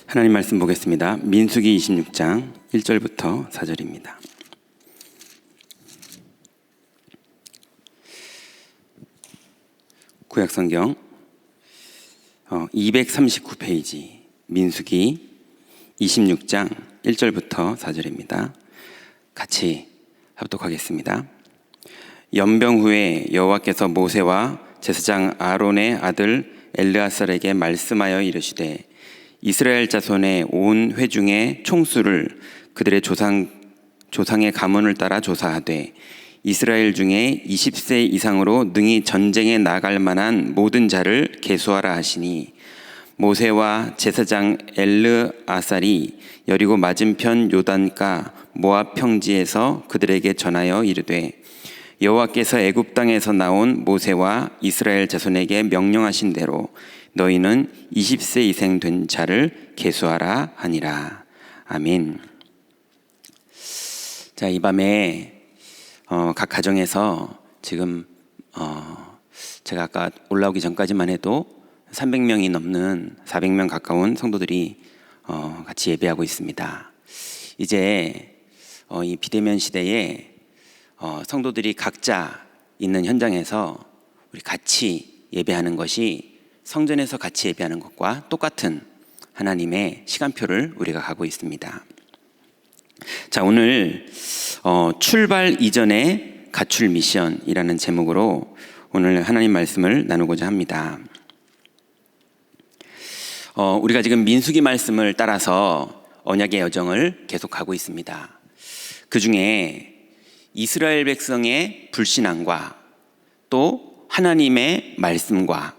하나님 말씀 보겠습니다. 민수기 26장 1절부터 4절입니다. 구약성경 239페이지 민수기 26장 1절부터 4절입니다. 같이 합독하겠습니다. 연병 후에 여호와께서 모세와 제사장 아론의 아들 엘르아살에게 말씀하여 이르시되 이스라엘 자손의 온 회중의 총수를 그들의 조상의 가문을 따라 조사하되 이스라엘 중에 20세 이상으로 능히 전쟁에 나갈 만한 모든 자를 계수하라 하시니 모세와 제사장 엘르아살이 여리고 맞은편 요단가 모압 평지에서 그들에게 전하여 이르되 여호와께서 애굽 땅에서 나온 모세와 이스라엘 자손에게 명령하신 대로 너희는 20세 이상 된 자를 계수하라 하니라. 아멘. 자, 이 밤에 각 가정에서 지금 제가 아까 올라오기 전까지만 해도 300명이 넘는 400명 가까운 성도들이 같이 예배하고 있습니다. 이제 이 비대면 시대에 성도들이 각자 있는 현장에서 우리 같이 예배하는 것이 성전에서 같이 예배하는 것과 똑같은 하나님의 시간표를 우리가 가고 있습니다. 자, 오늘 출발 이전의 가출 미션이라는 제목으로 오늘 하나님 말씀을 나누고자 합니다. 우리가 지금 민수기 말씀을 따라서 언약의 여정을 계속하고 있습니다. 그 중에 이스라엘 백성의 불신앙과 또 하나님의 말씀과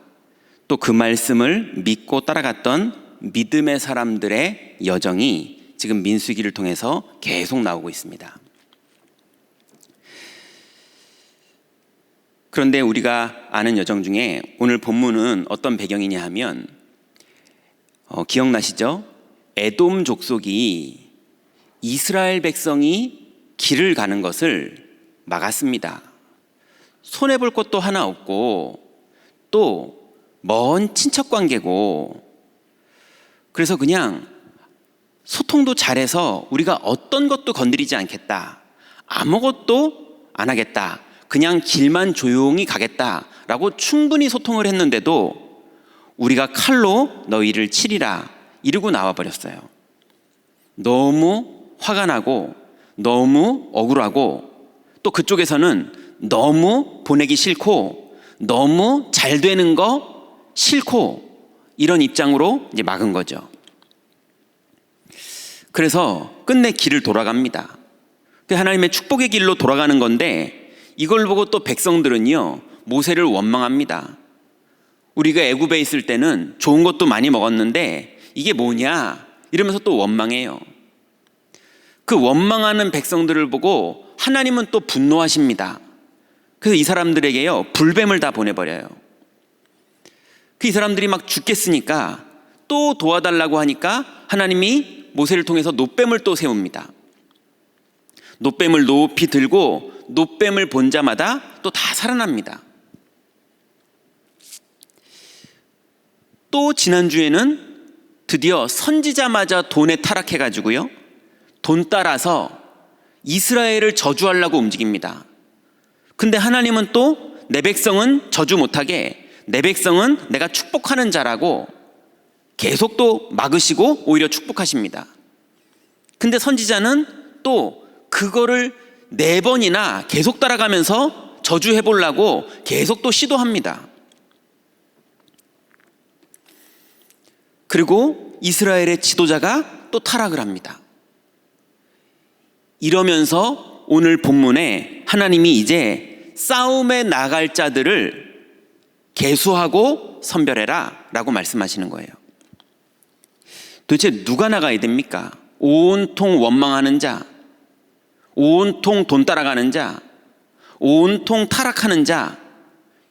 또 그 말씀을 믿고 따라갔던 믿음의 사람들의 여정이 지금 민수기를 통해서 계속 나오고 있습니다. 그런데 우리가 아는 여정 중에 오늘 본문은 어떤 배경이냐 하면 기억나시죠? 에돔 족속이 이스라엘 백성이 길을 가는 것을 막았습니다. 손해볼 것도 하나 없고 또 먼 친척 관계고 그래서 그냥 소통도 잘해서 우리가 어떤 것도 건드리지 않겠다, 아무것도 안 하겠다, 그냥 길만 조용히 가겠다라고 충분히 소통을 했는데도 우리가 칼로 너희를 치리라 이러고 나와버렸어요. 너무 화가 나고 너무 억울하고 또 그쪽에서는 너무 보내기 싫고 너무 잘 되는 거 싫고 이런 입장으로 이제 막은 거죠. 그래서 끝내 길을 돌아갑니다. 하나님의 축복의 길로 돌아가는 건데 이걸 보고 또 백성들은요 모세를 원망합니다. 우리가 애굽에 있을 때는 좋은 것도 많이 먹었는데 이게 뭐냐 이러면서 또 원망해요. 그 원망하는 백성들을 보고 하나님은 또 분노하십니다. 그래서 이 사람들에게요 불뱀을 다 보내버려요. 이 사람들이 막 죽겠으니까 또 도와달라고 하니까 하나님이 모세를 통해서 놋뱀을 또 세웁니다. 놋뱀을 높이 들고 놋뱀을 본 자마다 또 다 살아납니다. 또 지난주에는 드디어 선지자마저 돈에 타락해가지고요 돈 따라서 이스라엘을 저주하려고 움직입니다. 근데 하나님은 또 내 백성은 저주 못하게 내 백성은 내가 축복하는 자라고 계속 또 막으시고 오히려 축복하십니다. 근데 선지자는 또 그거를 4번이나 계속 따라가면서 저주해 보려고 계속 또 시도합니다. 그리고 이스라엘의 지도자가 또 타락을 합니다. 이러면서 오늘 본문에 하나님이 이제 싸움에 나갈 자들을 계수하고 선별해라 라고 말씀하시는 거예요. 도대체 누가 나가야 됩니까? 온통 원망하는 자, 온통 돈 따라가는 자, 온통 타락하는 자,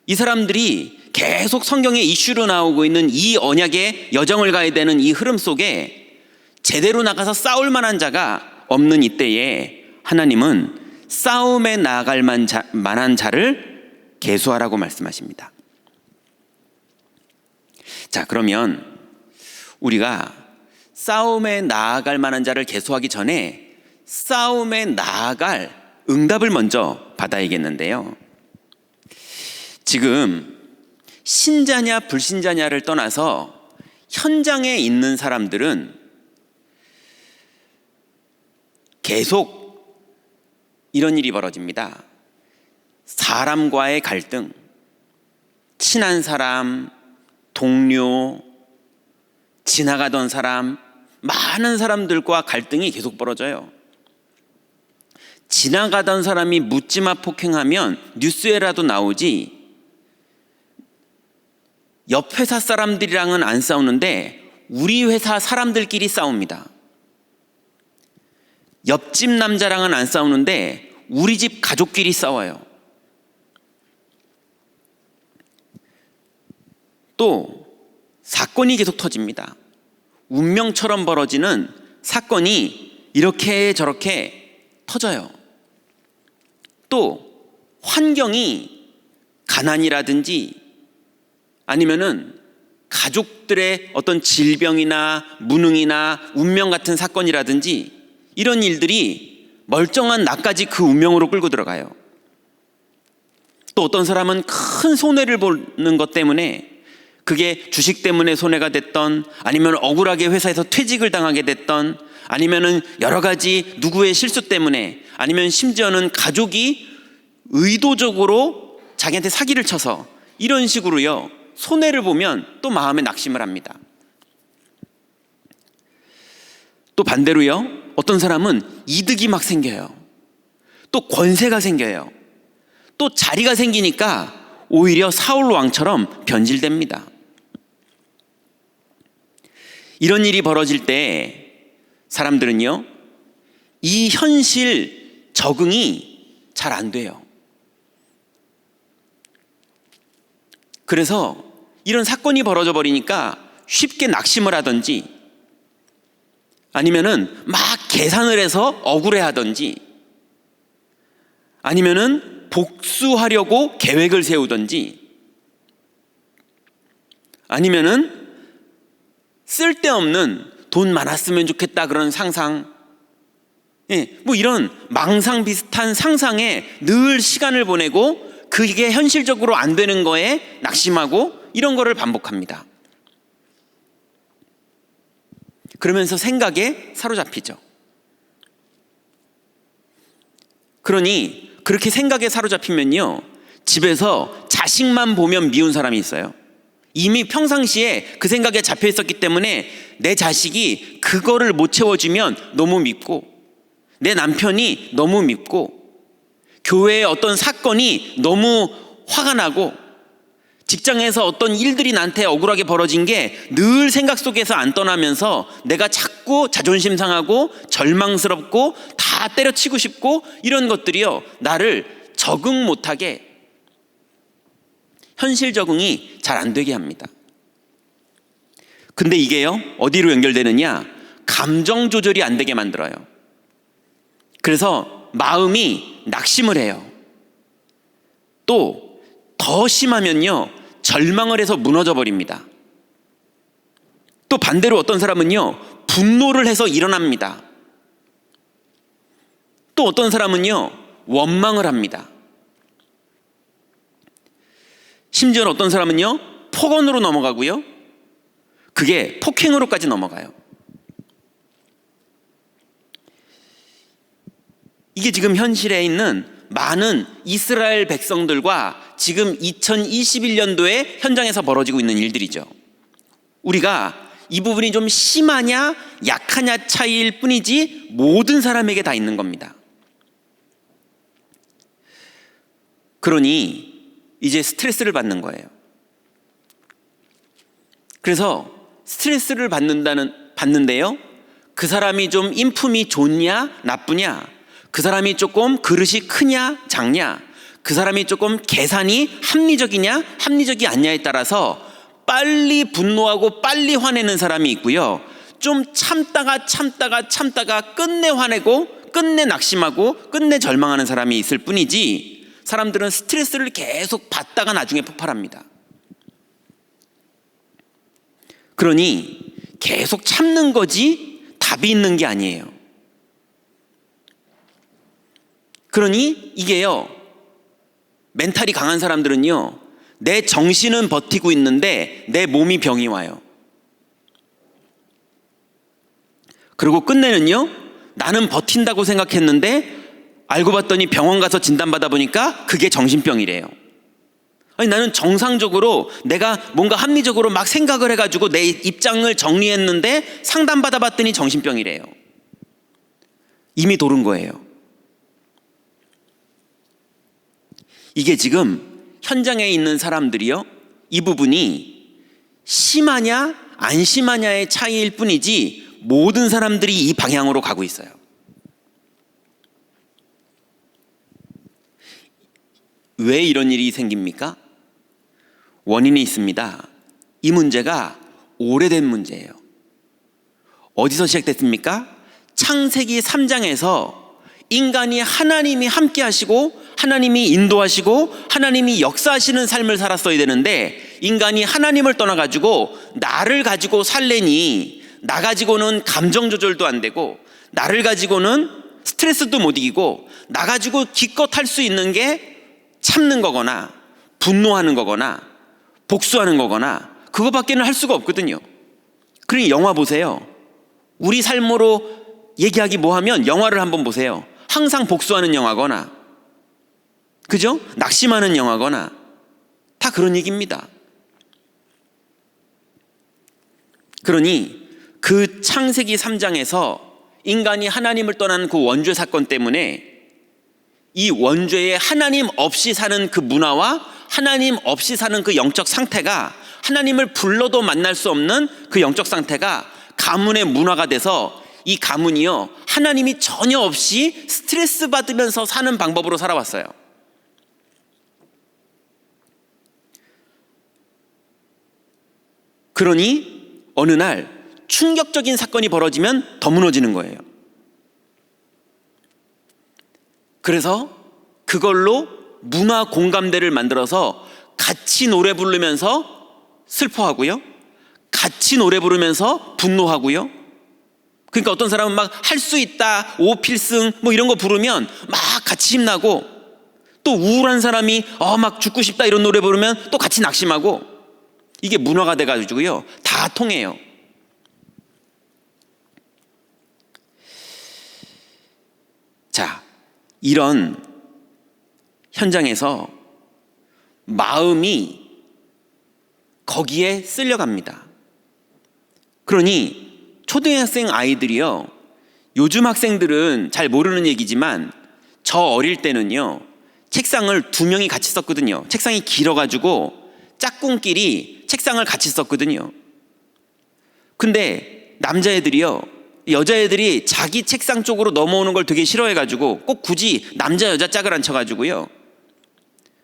이 사람들이 계속 성경에 이슈로 나오고 있는 이 언약의 여정을 가야 되는 이 흐름 속에 제대로 나가서 싸울 만한 자가 없는 이때에 하나님은 싸움에 나갈 만한 자를 계수하라고 말씀하십니다. 자, 그러면 우리가 싸움에 나아갈 만한 자를 계수하기 전에 싸움에 나아갈 응답을 먼저 받아야겠는데요. 지금 신자냐 불신자냐를 떠나서 현장에 있는 사람들은 계속 이런 일이 벌어집니다. 사람과의 갈등, 친한 사람, 동료, 지나가던 사람, 많은 사람들과 갈등이 계속 벌어져요. 지나가던 사람이 묻지마 폭행하면 뉴스에라도 나오지, 옆 회사 사람들이랑은 안 싸우는데 우리 회사 사람들끼리 싸웁니다. 옆집 남자랑은 안 싸우는데 우리 집 가족끼리 싸워요. 또 사건이 계속 터집니다. 운명처럼 벌어지는 사건이 이렇게 저렇게 터져요. 또 환경이 가난이라든지 아니면은 가족들의 어떤 질병이나 무능이나 운명 같은 사건이라든지 이런 일들이 멀쩡한 나까지 그 운명으로 끌고 들어가요. 또 어떤 사람은 큰 손해를 보는 것 때문에, 그게 주식 때문에 손해가 됐던, 아니면 억울하게 회사에서 퇴직을 당하게 됐던, 아니면은 여러 가지 누구의 실수 때문에, 아니면 심지어는 가족이 의도적으로 자기한테 사기를 쳐서 이런 식으로요, 손해를 보면 또 마음에 낙심을 합니다. 또 반대로요, 어떤 사람은 이득이 막 생겨요. 또 권세가 생겨요. 또 자리가 생기니까 오히려 사울 왕처럼 변질됩니다. 이런 일이 벌어질 때 사람들은요, 이 현실 적응이 잘 안 돼요. 그래서 이런 사건이 벌어져 버리니까 쉽게 낙심을 하든지, 아니면은 막 계산을 해서 억울해하든지, 아니면은 복수하려고 계획을 세우든지, 아니면은 쓸데없는 돈 많았으면 좋겠다 그런 상상, 뭐 이런 망상 비슷한 상상에 늘 시간을 보내고 그게 현실적으로 안 되는 거에 낙심하고 이런 거를 반복합니다. 그러면서 생각에 사로잡히죠. 그러니 그렇게 생각에 사로잡히면요, 집에서 자식만 보면 미운 사람이 있어요. 이미 평상시에 그 생각에 잡혀 있었기 때문에 내 자식이 그거를 못 채워주면 너무 밉고, 내 남편이 너무 밉고, 교회의 어떤 사건이 너무 화가 나고, 직장에서 어떤 일들이 나한테 억울하게 벌어진 게 늘 생각 속에서 안 떠나면서 내가 자꾸 자존심 상하고 절망스럽고 다 때려치고 싶고, 이런 것들이요, 나를 적응 못하게, 현실 적응이 잘 안 되게 합니다. 근데 이게요, 어디로 연결되느냐? 감정 조절이 안 되게 만들어요. 그래서 마음이 낙심을 해요. 또 더 심하면요, 절망을 해서 무너져 버립니다. 또 반대로 어떤 사람은요, 분노를 해서 일어납니다. 또 어떤 사람은요, 원망을 합니다. 심지어는 어떤 사람은요, 폭언으로 넘어가고요, 그게 폭행으로까지 넘어가요. 이게 지금 현실에 있는 많은 이스라엘 백성들과 지금 2021년도에 현장에서 벌어지고 있는 일들이죠. 우리가 이 부분이 좀 심하냐 약하냐 차이일 뿐이지 모든 사람에게 다 있는 겁니다. 그러니 이제 스트레스를 받는 거예요. 그래서 스트레스를 받는데요, 그 사람이 좀 인품이 좋냐 나쁘냐, 그 사람이 조금 그릇이 크냐 작냐, 그 사람이 조금 계산이 합리적이냐 합리적이 않냐에 따라서 빨리 분노하고 빨리 화내는 사람이 있고요, 좀 참다가 끝내 화내고 끝내 낙심하고 끝내 절망하는 사람이 있을 뿐이지, 사람들은 스트레스를 계속 받다가 나중에 폭발합니다. 그러니 계속 참는 거지 답이 있는 게 아니에요. 그러니 이게요, 멘탈이 강한 사람들은요, 내 정신은 버티고 있는데 내 몸이 병이 와요. 그리고 끝내는요, 나는 버틴다고 생각했는데 알고 봤더니 병원 가서 진단받아 보니까 그게 정신병이래요. 아니, 나는 정상적으로 내가 뭔가 합리적으로 막 생각을 해가지고 내 입장을 정리했는데 상담받아 봤더니 정신병이래요. 이미 도른 거예요. 이게 지금 현장에 있는 사람들이요, 이 부분이 심하냐 안 심하냐의 차이일 뿐이지 모든 사람들이 이 방향으로 가고 있어요. 왜 이런 일이 생깁니까? 원인이 있습니다. 이 문제가 오래된 문제예요. 어디서 시작됐습니까? 창세기 3장에서 인간이 하나님이 함께 하시고 하나님이 인도하시고 하나님이 역사하시는 삶을 살았어야 되는데 인간이 하나님을 떠나가지고 나를 가지고 살래니 나 가지고는 감정 조절도 안 되고 나를 가지고는 스트레스도 못 이기고 나 가지고 기껏 할 수 있는 게 참는 거거나 분노하는 거거나 복수하는 거거나 그거밖에는 할 수가 없거든요. 그러니 영화 보세요. 우리 삶으로 얘기하기 뭐하면 영화를 한번 보세요. 항상 복수하는 영화거나, 그죠? 낙심하는 영화거나 다 그런 얘기입니다. 그러니 그 창세기 3장에서 인간이 하나님을 떠난 그 원죄 사건 때문에 이 원죄에 하나님 없이 사는 그 문화와 하나님 없이 사는 그 영적 상태가, 하나님을 불러도 만날 수 없는 그 영적 상태가 가문의 문화가 돼서 이 가문이요, 하나님이 전혀 없이 스트레스 받으면서 사는 방법으로 살아왔어요. 그러니 어느 날 충격적인 사건이 벌어지면 더 무너지는 거예요. 그래서 그걸로 문화 공감대를 만들어서 같이 노래 부르면서 슬퍼하고요, 같이 노래 부르면서 분노하고요. 그러니까 어떤 사람은 막 할 수 있다, 오필승 뭐 이런 거 부르면 막 같이 힘나고, 또 우울한 사람이 막 죽고 싶다 이런 노래 부르면 또 같이 낙심하고, 이게 문화가 돼가지고요 다 통해요. 자, 이런 현장에서 마음이 거기에 쓸려갑니다. 그러니 초등학생 아이들이요, 요즘 학생들은 잘 모르는 얘기지만 저 어릴 때는요 책상을 2명이 같이 썼거든요. 책상이 길어가지고 짝꿍끼리 책상을 같이 썼거든요. 근데 남자애들이요, 여자애들이 자기 책상 쪽으로 넘어오는 걸 되게 싫어해가지고 꼭 굳이 남자 여자 짝을 안 쳐가지고요,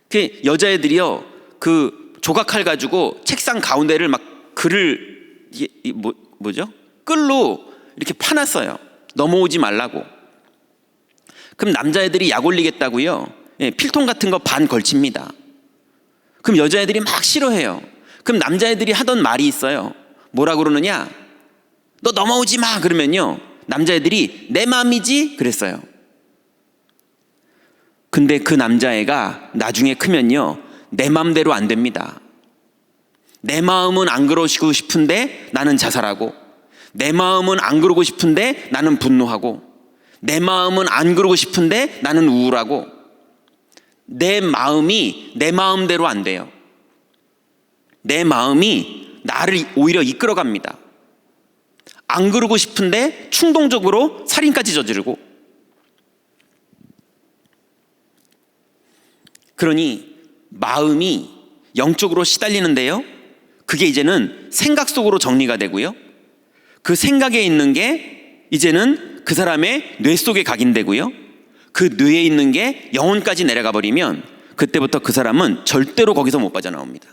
그 여자애들이요 그 조각칼 가지고 책상 가운데를 막 글을 뭐죠? 끌로 이렇게 파놨어요. 넘어오지 말라고. 그럼 남자애들이 약 올리겠다고요, 필통 같은 거 반 걸칩니다. 그럼 여자애들이 막 싫어해요. 그럼 남자애들이 하던 말이 있어요. 뭐라 그러느냐? 너 넘어오지 마! 그러면요 남자애들이 내 마음이지? 그랬어요. 근데 그 남자애가 나중에 크면요 내 마음대로 안 됩니다. 내 마음은 안 그러시고 싶은데 나는 자살하고, 내 마음은 안 그러고 싶은데 나는 분노하고, 내 마음은 안 그러고 싶은데 나는 우울하고, 내 마음이 내 마음대로 안 돼요. 내 마음이 나를 오히려 이끌어갑니다. 안 그러고 싶은데 충동적으로 살인까지 저지르고. 그러니 마음이 영적으로 시달리는데요, 그게 이제는 생각 속으로 정리가 되고요, 그 생각에 있는 게 이제는 그 사람의 뇌 속에 각인되고요, 그 뇌에 있는 게 영혼까지 내려가 버리면 그때부터 그 사람은 절대로 거기서 못 빠져나옵니다.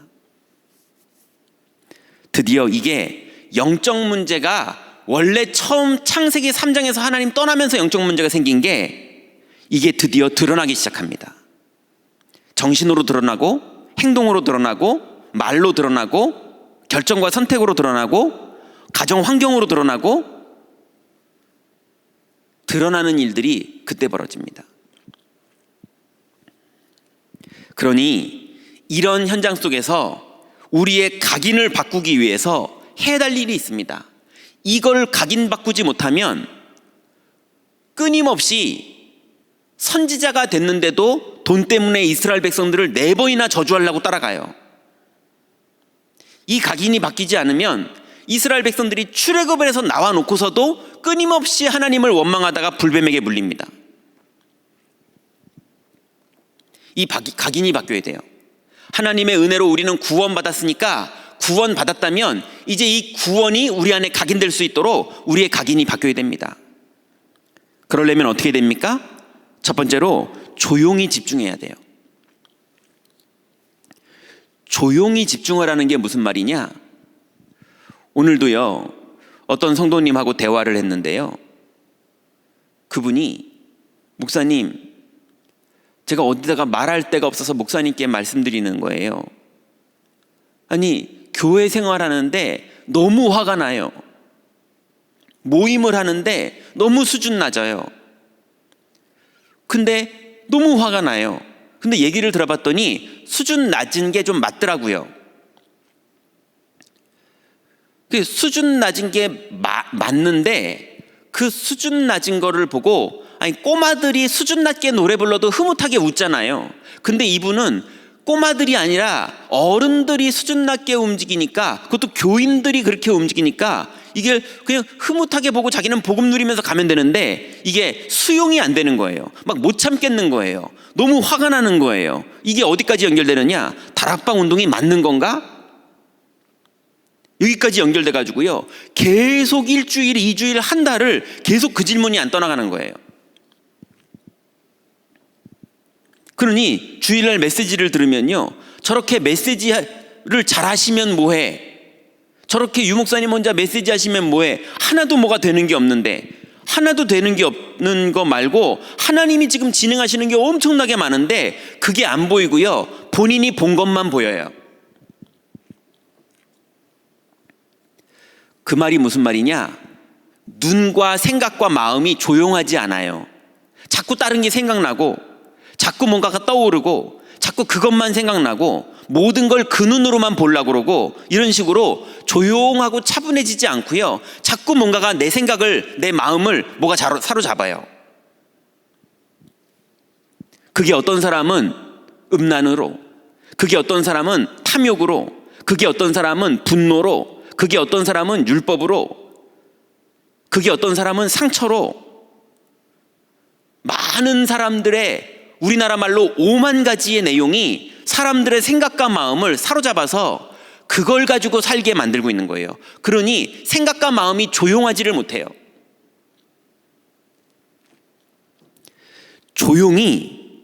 드디어 이게 영적 문제가 원래 처음 창세기 3장에서 하나님 떠나면서 영적 문제가 생긴 게 이게 드디어 드러나기 시작합니다. 정신으로 드러나고, 행동으로 드러나고, 말로 드러나고, 결정과 선택으로 드러나고, 가정 환경으로 드러나고 드러나는 일들이 그때 벌어집니다. 그러니 이런 현장 속에서 우리의 각인을 바꾸기 위해서 해야 할 일이 있습니다. 이걸 각인 바꾸지 못하면 끊임없이 선지자가 됐는데도 돈 때문에 이스라엘 백성들을 4번이나 저주하려고 따라가요. 이 각인이 바뀌지 않으면 이스라엘 백성들이 출애굽에서 나와 놓고서도 끊임없이 하나님을 원망하다가 불뱀에게 물립니다. 이 각인이 바뀌어야 돼요. 하나님의 은혜로 우리는 구원받았으니까 구원받았다면 이제 이 구원이 우리 안에 각인될 수 있도록 우리의 각인이 바뀌어야 됩니다. 그러려면 어떻게 됩니까? 첫 번째로 조용히 집중해야 돼요. 조용히 집중하라는 게 무슨 말이냐? 오늘도요, 어떤 성도님하고 대화를 했는데요, 그분이 목사님, 제가 어디다가 말할 데가 없어서 목사님께 말씀드리는 거예요. 아니, 교회 생활하는데 너무 화가 나요. 모임을 하는데 너무 수준 낮아요. 근데 너무 화가 나요. 근데 얘기를 들어봤더니 수준 낮은 게 좀 맞더라고요. 그 수준 낮은 게 맞는데 그 수준 낮은 거를 보고, 아니, 꼬마들이 수준 낮게 노래 불러도 흐뭇하게 웃잖아요. 근데 이분은 꼬마들이 아니라 어른들이 수준 낮게 움직이니까, 그것도 교인들이 그렇게 움직이니까 이게 그냥 흐뭇하게 보고 자기는 복음 누리면서 가면 되는데 이게 수용이 안 되는 거예요. 막 못 참겠는 거예요. 너무 화가 나는 거예요. 이게 어디까지 연결되느냐? 다락방 운동이 맞는 건가? 여기까지 연결돼 가지고요, 계속 일주일, 2주일, 한 달을 계속 그 질문이 안 떠나가는 거예요. 그러니 주일날 메시지를 들으면요, 저렇게 메시지를 잘 하시면 뭐해? 저렇게 유목사님 혼자 메시지 하시면 뭐해? 하나도 뭐가 되는 게 없는데, 하나도 되는 게 없는 거 말고 하나님이 지금 진행하시는 게 엄청나게 많은데 그게 안 보이고요, 본인이 본 것만 보여요. 그 말이 무슨 말이냐? 눈과 생각과 마음이 조용하지 않아요. 자꾸 다른 게 생각나고, 자꾸 뭔가가 떠오르고, 자꾸 그것만 생각나고, 모든 걸 그 눈으로만 보려고 그러고, 이런 식으로 조용하고 차분해지지 않고요, 자꾸 뭔가가 내 생각을, 내 마음을 뭐가 사로잡아요. 그게 어떤 사람은 음란으로, 그게 어떤 사람은 탐욕으로, 그게 어떤 사람은 분노로, 그게 어떤 사람은 율법으로, 그게 어떤 사람은 상처로, 많은 사람들의, 우리나라 말로 5만 가지의 내용이 사람들의 생각과 마음을 사로잡아서 그걸 가지고 살게 만들고 있는 거예요. 그러니 생각과 마음이 조용하지를 못해요. 조용히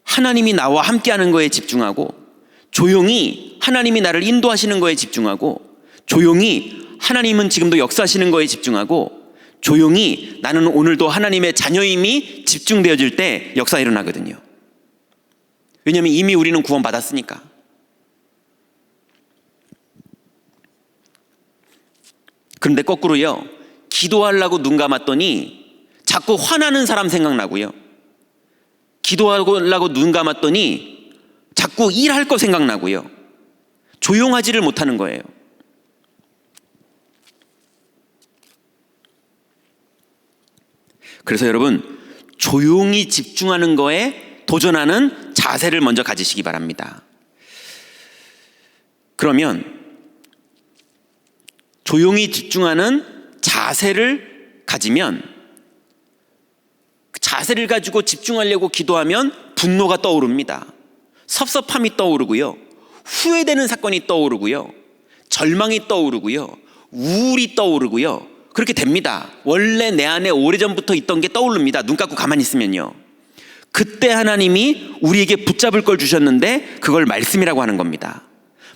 하나님이 나와 함께하는 거에 집중하고, 조용히 하나님이 나를 인도하시는 거에 집중하고, 조용히 하나님은 지금도 역사하시는 거에 집중하고, 조용히 나는 오늘도 하나님의 자녀임이 집중되어질 때 역사가 일어나거든요. 왜냐하면 이미 우리는 구원받았으니까. 그런데 거꾸로요, 기도하려고 눈 감았더니 자꾸 화나는 사람 생각나고요, 기도하려고 눈 감았더니 자꾸 일할 거 생각나고요, 조용하지를 못하는 거예요. 그래서 여러분, 조용히 집중하는 거에 도전하는 자세를 먼저 가지시기 바랍니다. 그러면 조용히 집중하는 자세를 가지면, 그 자세를 가지고 집중하려고 기도하면 분노가 떠오릅니다. 섭섭함이 떠오르고요, 후회되는 사건이 떠오르고요, 절망이 떠오르고요, 우울이 떠오르고요, 그렇게 됩니다. 원래 내 안에 오래전부터 있던 게 떠오릅니다. 눈 감고 가만히 있으면요. 그때 하나님이 우리에게 붙잡을 걸 주셨는데 그걸 말씀이라고 하는 겁니다.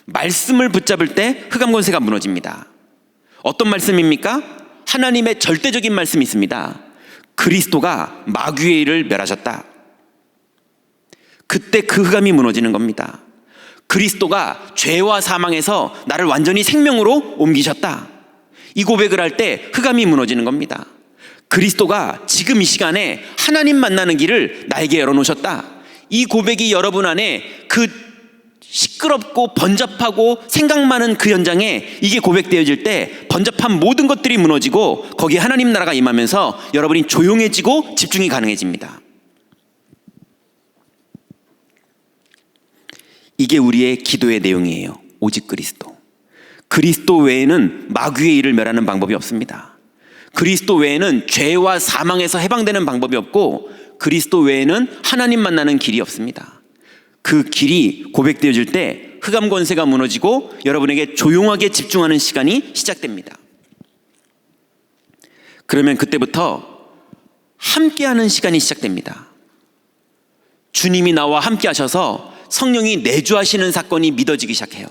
말씀을 붙잡을 때 흑암권세가 무너집니다. 어떤 말씀입니까? 하나님의 절대적인 말씀이 있습니다. 그리스도가 마귀의 일을 멸하셨다. 그때 그 흑암이 무너지는 겁니다. 그리스도가 죄와 사망에서 나를 완전히 생명으로 옮기셨다. 이 고백을 할 때 흑암이 무너지는 겁니다. 그리스도가 지금 이 시간에 하나님 만나는 길을 나에게 열어놓으셨다. 이 고백이 여러분 안에 그 시끄럽고 번잡하고 생각 많은 그 현장에 이게 고백되어질 때 번잡한 모든 것들이 무너지고 거기에 하나님 나라가 임하면서 여러분이 조용해지고 집중이 가능해집니다. 이게 우리의 기도의 내용이에요. 오직 그리스도. 그리스도 외에는 마귀의 일을 멸하는 방법이 없습니다. 그리스도 외에는 죄와 사망에서 해방되는 방법이 없고 그리스도 외에는 하나님 만나는 길이 없습니다. 그 길이 고백되어질 때 흑암 권세가 무너지고 여러분에게 조용하게 집중하는 시간이 시작됩니다. 그러면 그때부터 함께하는 시간이 시작됩니다. 주님이 나와 함께 하셔서 성령이 내주하시는 사건이 믿어지기 시작해요.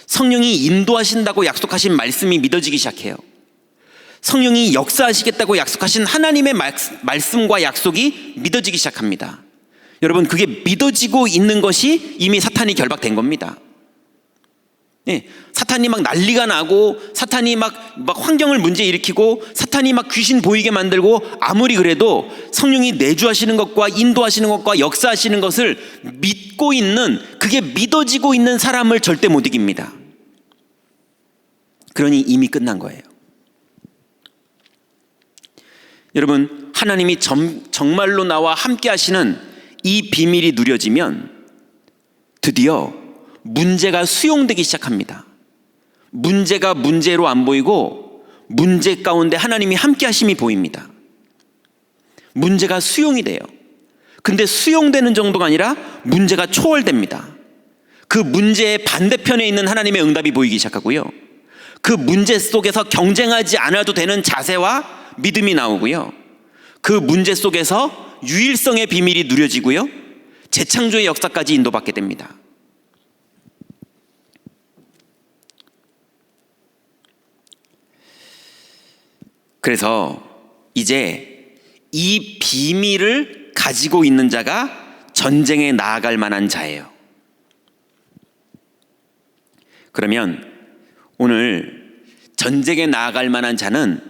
성령이 인도하신다고 약속하신 말씀이 믿어지기 시작해요. 성령이 역사하시겠다고 약속하신 하나님의 말씀과 약속이 믿어지기 시작합니다. 여러분, 그게 믿어지고 있는 것이 이미 사탄이 결박된 겁니다. 네, 사탄이 막 난리가 나고 사탄이 막 환경을 문제 일으키고 사탄이 막 귀신 보이게 만들고 아무리 그래도 성령이 내주하시는 것과 인도하시는 것과 역사하시는 것을 믿고 있는, 그게 믿어지고 있는 사람을 절대 못 이깁니다. 그러니 이미 끝난 거예요. 여러분, 하나님이 정말로 나와 함께 하시는 이 비밀이 누려지면 드디어 문제가 수용되기 시작합니다. 문제가 문제로 안 보이고 문제 가운데 하나님이 함께 하심이 보입니다. 문제가 수용이 돼요. 근데 수용되는 정도가 아니라 문제가 초월됩니다. 그 문제의 반대편에 있는 하나님의 응답이 보이기 시작하고요. 그 문제 속에서 경쟁하지 않아도 되는 자세와 믿음이 나오고요. 그 문제 속에서 유일성의 비밀이 누려지고요. 재창조의 역사까지 인도받게 됩니다. 그래서 이제 이 비밀을 가지고 있는 자가 전쟁에 나아갈 만한 자예요. 그러면 오늘 전쟁에 나아갈 만한 자는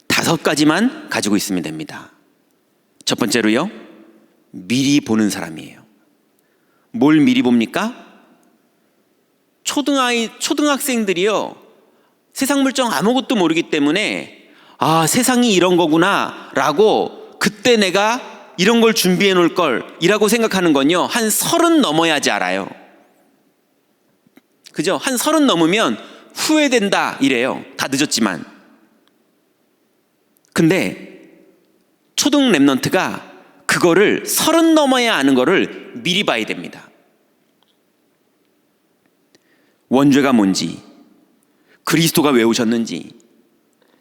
5가지만 가지고 있으면 됩니다. 첫 번째로요, 미리 보는 사람이에요. 뭘 미리 봅니까? 초등학생들이요, 세상 물정 아무것도 모르기 때문에 세상이 이런 거구나 라고, 그때 내가 이런 걸 준비해 놓을 걸 이라고 생각하는 건요, 한 30 넘어야지 알아요. 그죠? 한 30 넘으면 후회된다 이래요. 다 늦었지만. 근데 초등 랩넌트가 그거를 30 넘어야 아는 거를 미리 봐야 됩니다. 원죄가 뭔지, 그리스도가 왜 오셨는지,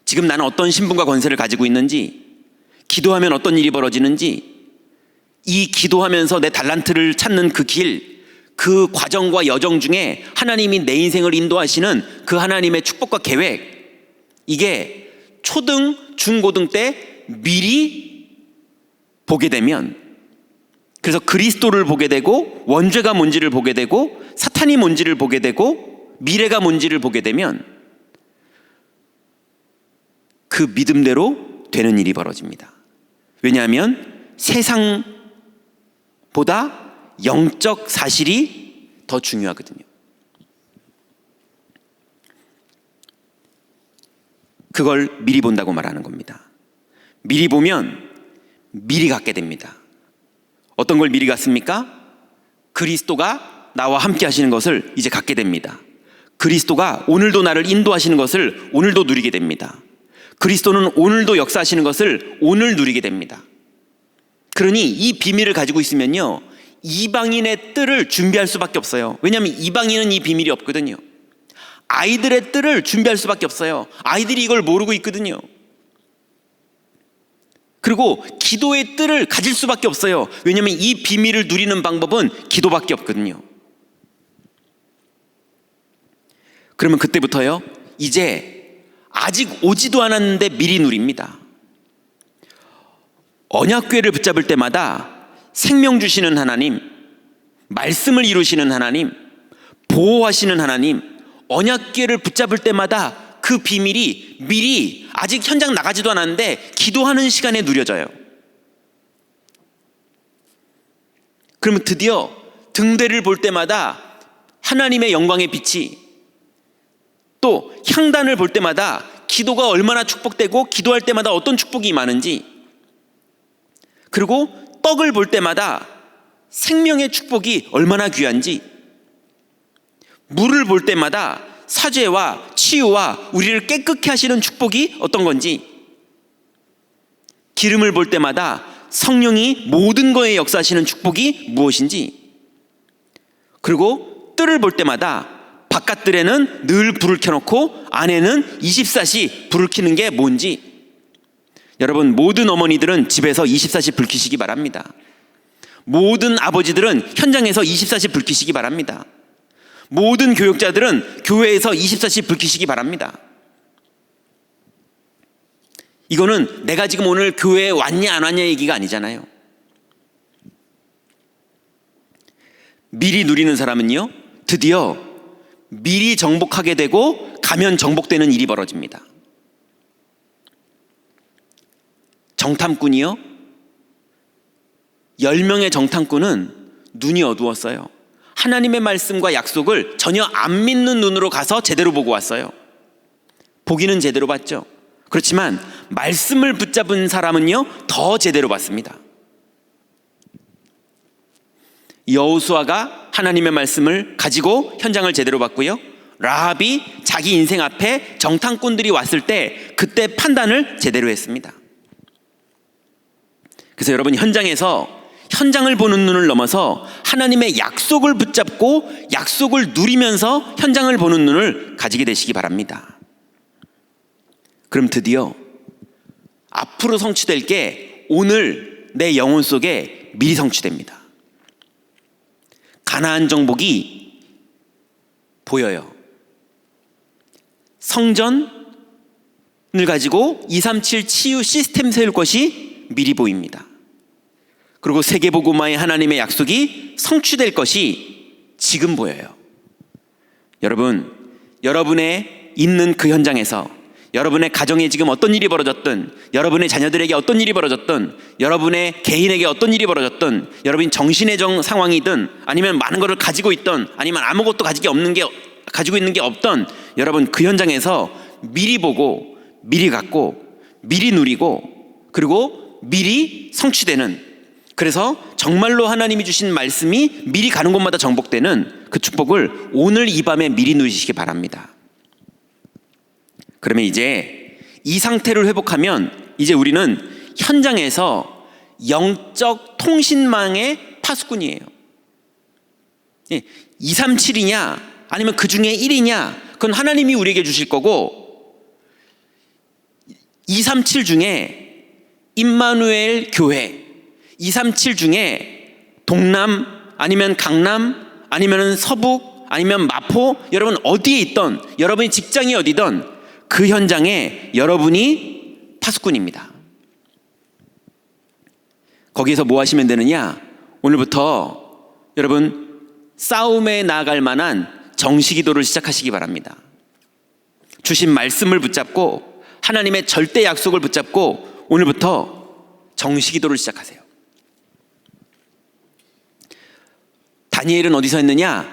지금 나는 어떤 신분과 권세를 가지고 있는지, 기도하면 어떤 일이 벌어지는지, 이 기도하면서 내 달란트를 찾는 그 길, 그 과정과 여정 중에 하나님이 내 인생을 인도하시는 그 하나님의 축복과 계획, 이게 초등, 중고등 때 미리 보게 되면, 그래서 그리스도를 보게 되고 원죄가 뭔지를 보게 되고 사탄이 뭔지를 보게 되고 미래가 뭔지를 보게 되면 그 믿음대로 되는 일이 벌어집니다. 왜냐하면 세상보다 영적 사실이 더 중요하거든요. 그걸 미리 본다고 말하는 겁니다. 미리 보면 미리 갖게 됩니다. 어떤 걸 미리 갖습니까? 그리스도가 나와 함께 하시는 것을 이제 갖게 됩니다. 그리스도가 오늘도 나를 인도하시는 것을 오늘도 누리게 됩니다. 그리스도는 오늘도 역사하시는 것을 오늘 누리게 됩니다. 그러니 이 비밀을 가지고 있으면요, 이방인의 뜰을 준비할 수밖에 없어요. 왜냐하면 이방인은 이 비밀이 없거든요. 아이들의 뜰을 준비할 수밖에 없어요. 아이들이 이걸 모르고 있거든요. 그리고 기도의 뜰을 가질 수밖에 없어요. 왜냐하면 이 비밀을 누리는 방법은 기도밖에 없거든요. 그러면 그때부터요, 이제 아직 오지도 않았는데 미리 누립니다. 언약궤를 붙잡을 때마다 생명 주시는 하나님, 말씀을 이루시는 하나님, 보호하시는 하나님, 언약궤를 붙잡을 때마다 그 비밀이 미리 아직 현장 나가지도 않았는데 기도하는 시간에 누려져요. 그러면 드디어 등대를 볼 때마다 하나님의 영광의 빛이, 또 향단을 볼 때마다 기도가 얼마나 축복되고 기도할 때마다 어떤 축복이 임하는지, 그리고 떡을 볼 때마다 생명의 축복이 얼마나 귀한지, 물을 볼 때마다 사죄와 치유와 우리를 깨끗게 하시는 축복이 어떤 건지, 기름을 볼 때마다 성령이 모든 거에 역사하시는 축복이 무엇인지, 그리고 뜰을 볼 때마다 바깥뜰에는 늘 불을 켜놓고 안에는 24시 불을 켜는 게 뭔지, 여러분, 모든 어머니들은 집에서 24시 불 켜시기 바랍니다. 모든 아버지들은 현장에서 24시 불 켜시기 바랍니다. 모든 교육자들은 교회에서 24시 불 켜시기 바랍니다. 이거는 내가 지금 오늘 교회에 왔냐 안 왔냐 얘기가 아니잖아요. 미리 누리는 사람은요, 드디어 미리 정복하게 되고 가면 정복되는 일이 벌어집니다. 정탐꾼이요, 10명의 정탐꾼은 눈이 어두웠어요. 하나님의 말씀과 약속을 전혀 안 믿는 눈으로 가서 제대로 보고 왔어요. 보기는 제대로 봤죠. 그렇지만 말씀을 붙잡은 사람은요, 더 제대로 봤습니다. 여호수아가 하나님의 말씀을 가지고 현장을 제대로 봤고요, 라합이 자기 인생 앞에 정탐꾼들이 왔을 때 그때 판단을 제대로 했습니다. 그래서 여러분, 현장을 보는 눈을 넘어서 하나님의 약속을 붙잡고 약속을 누리면서 현장을 보는 눈을 가지게 되시기 바랍니다. 그럼 드디어 앞으로 성취될 게 오늘 내 영혼 속에 미리 성취됩니다. 가나안 정복이 보여요. 성전을 가지고 237 치유 시스템 세울 것이 미리 보입니다. 그리고 세계복음화의 하나님의 약속이 성취될 것이 지금 보여요. 여러분, 여러분의 있는 그 현장에서, 여러분의 가정에 지금 어떤 일이 벌어졌든, 여러분의 자녀들에게 어떤 일이 벌어졌든, 여러분의 개인에게 어떤 일이 벌어졌든, 여러분이 정신의 상황이든, 아니면 많은 것을 가지고 있든, 아니면 아무것도 가지고 있는 게 없던, 여러분 그 현장에서 미리 보고, 미리 갖고, 미리 누리고, 그리고 미리 성취되는, 그래서 정말로 하나님이 주신 말씀이 미리 가는 곳마다 정복되는 그 축복을 오늘 이 밤에 미리 누리시기 바랍니다. 그러면 이제 이 상태를 회복하면 이제 우리는 현장에서 영적 통신망의 파수꾼이에요. 237이냐 아니면 그 중에 1이냐, 그건 하나님이 우리에게 주실 거고, 237 중에 임마누엘 교회, 237 중에 동남 아니면 강남 아니면 서북 아니면 마포, 여러분 어디에 있던, 여러분의 직장이 어디든 그 현장에 여러분이 파수꾼입니다. 거기에서 뭐 하시면 되느냐, 오늘부터 여러분 싸움에 나아갈 만한 정시기도를 시작하시기 바랍니다. 주신 말씀을 붙잡고 하나님의 절대 약속을 붙잡고 오늘부터 정시기도를 시작하세요. 다니엘은 어디서 했느냐?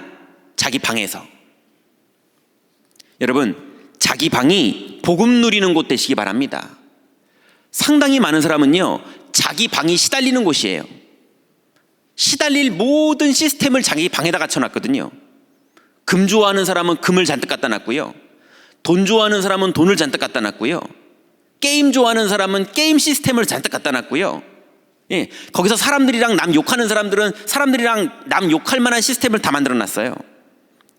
자기 방에서. 여러분, 자기 방이 복음 누리는 곳 되시기 바랍니다. 상당히 많은 사람은요, 자기 방이 시달리는 곳이에요. 시달릴 모든 시스템을 자기 방에다 갖춰놨거든요. 금 좋아하는 사람은 금을 잔뜩 갖다 놨고요, 돈 좋아하는 사람은 돈을 잔뜩 갖다 놨고요, 게임 좋아하는 사람은 게임 시스템을 잔뜩 갖다 놨고요, 거기서 사람들이랑 남 욕하는 사람들은 사람들이랑 남 욕할 만한 시스템을 다 만들어 놨어요.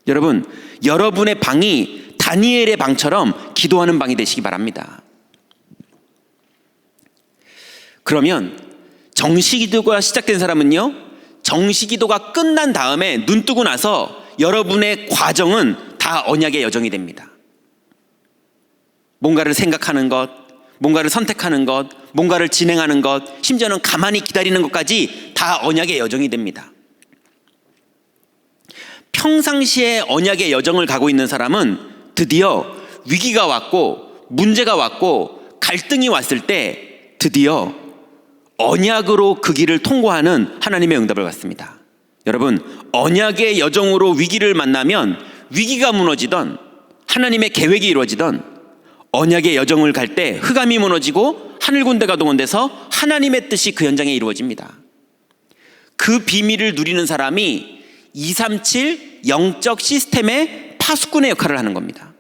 여러분, 여러분의 방이 다니엘의 방처럼 기도하는 방이 되시기 바랍니다. 그러면 정시기도가 시작된 사람은요, 정시기도가 끝난 다음에 눈 뜨고 나서 여러분의 과정은 다 언약의 여정이 됩니다. 뭔가를 생각하는 것, 뭔가를 선택하는 것, 뭔가를 진행하는 것, 심지어는 가만히 기다리는 것까지 다 언약의 여정이 됩니다. 평상시에 언약의 여정을 가고 있는 사람은 드디어 위기가 왔고 문제가 왔고 갈등이 왔을 때 드디어 언약으로 그 길을 통과하는 하나님의 응답을 받습니다. 여러분, 언약의 여정으로 위기를 만나면 위기가 무너지던 하나님의 계획이 이루어지던 언약의 여정을 갈 때 흑암이 무너지고 하늘 군대가 동원돼서 하나님의 뜻이 그 현장에 이루어집니다. 그 비밀을 누리는 사람이 237 영적 시스템의 파수꾼의 역할을 하는 겁니다.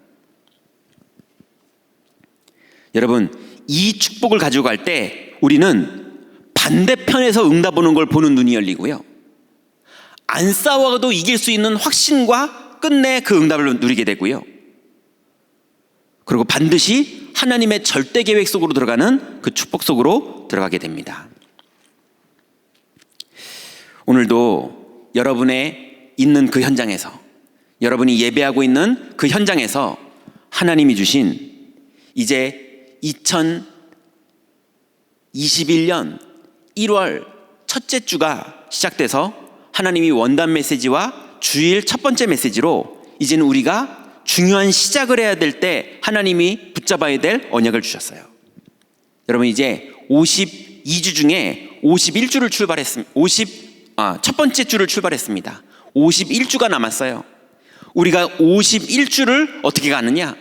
여러분, 이 축복을 가지고 갈 때 우리는 반대편에서 응답 오는 걸 보는 눈이 열리고요, 안 싸워도 이길 수 있는 확신과 끝내 그 응답을 누리게 되고요, 그리고 반드시 하나님의 절대 계획 속으로 들어가는 그 축복 속으로 들어가게 됩니다. 오늘도 여러분의 있는 그 현장에서, 여러분이 예배하고 있는 그 현장에서 하나님이 주신 이제 2021년 1월 첫째 주가 시작돼서 하나님이 원단 메시지와 주일 첫 번째 메시지로 이제는 우리가 중요한 시작을 해야 될 때 하나님이 붙잡아야 될 언약을 주셨어요. 여러분, 이제 52주 중에 51주를 첫 번째 주를 출발했습니다. 51주가 남았어요. 우리가 51주를 어떻게 가느냐?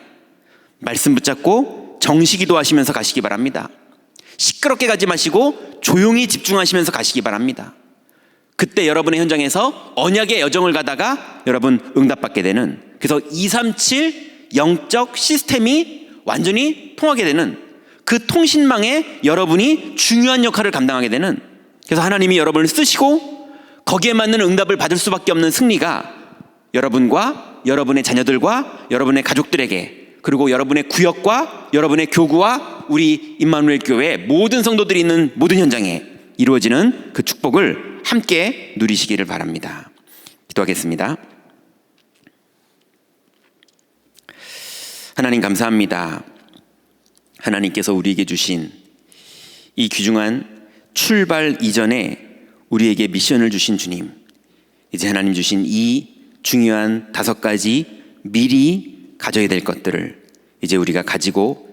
말씀 붙잡고 정시기도 하시면서 가시기 바랍니다. 시끄럽게 가지 마시고 조용히 집중하시면서 가시기 바랍니다. 그때 여러분의 현장에서 언약의 여정을 가다가 여러분 응답받게 되는, 그래서 237 영적 시스템이 완전히 통하게 되는, 그 통신망에 여러분이 중요한 역할을 감당하게 되는, 그래서 하나님이 여러분을 쓰시고 거기에 맞는 응답을 받을 수밖에 없는 승리가 여러분과 여러분의 자녀들과 여러분의 가족들에게, 그리고 여러분의 구역과 여러분의 교구와 우리 임마누엘 교회 모든 성도들이 있는 모든 현장에 이루어지는 그 축복을 함께 누리시기를 바랍니다. 기도하겠습니다. 하나님, 감사합니다. 하나님께서 우리에게 주신 이 귀중한 출발 이전에 우리에게 미션을 주신 주님, 이제 하나님 주신 이 중요한 5가지 미리 가져야 될 것들을 이제 우리가 가지고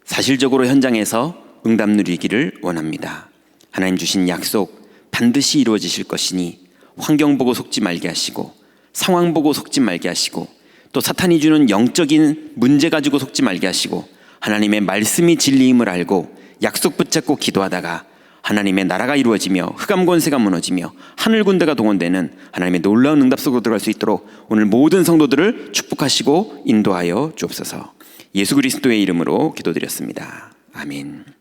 사실적으로 현장에서 응답 누리기를 원합니다. 하나님 주신 약속 반드시 이루어지실 것이니 환경 보고 속지 말게 하시고, 상황 보고 속지 말게 하시고, 또 사탄이 주는 영적인 문제 가지고 속지 말게 하시고, 하나님의 말씀이 진리임을 알고 약속 붙잡고 기도하다가 하나님의 나라가 이루어지며 흑암 권세가 무너지며 하늘 군대가 동원되는 하나님의 놀라운 응답 속으로 들어갈 수 있도록 오늘 모든 성도들을 축복하시고 인도하여 주옵소서. 예수 그리스도의 이름으로 기도드렸습니다. 아멘.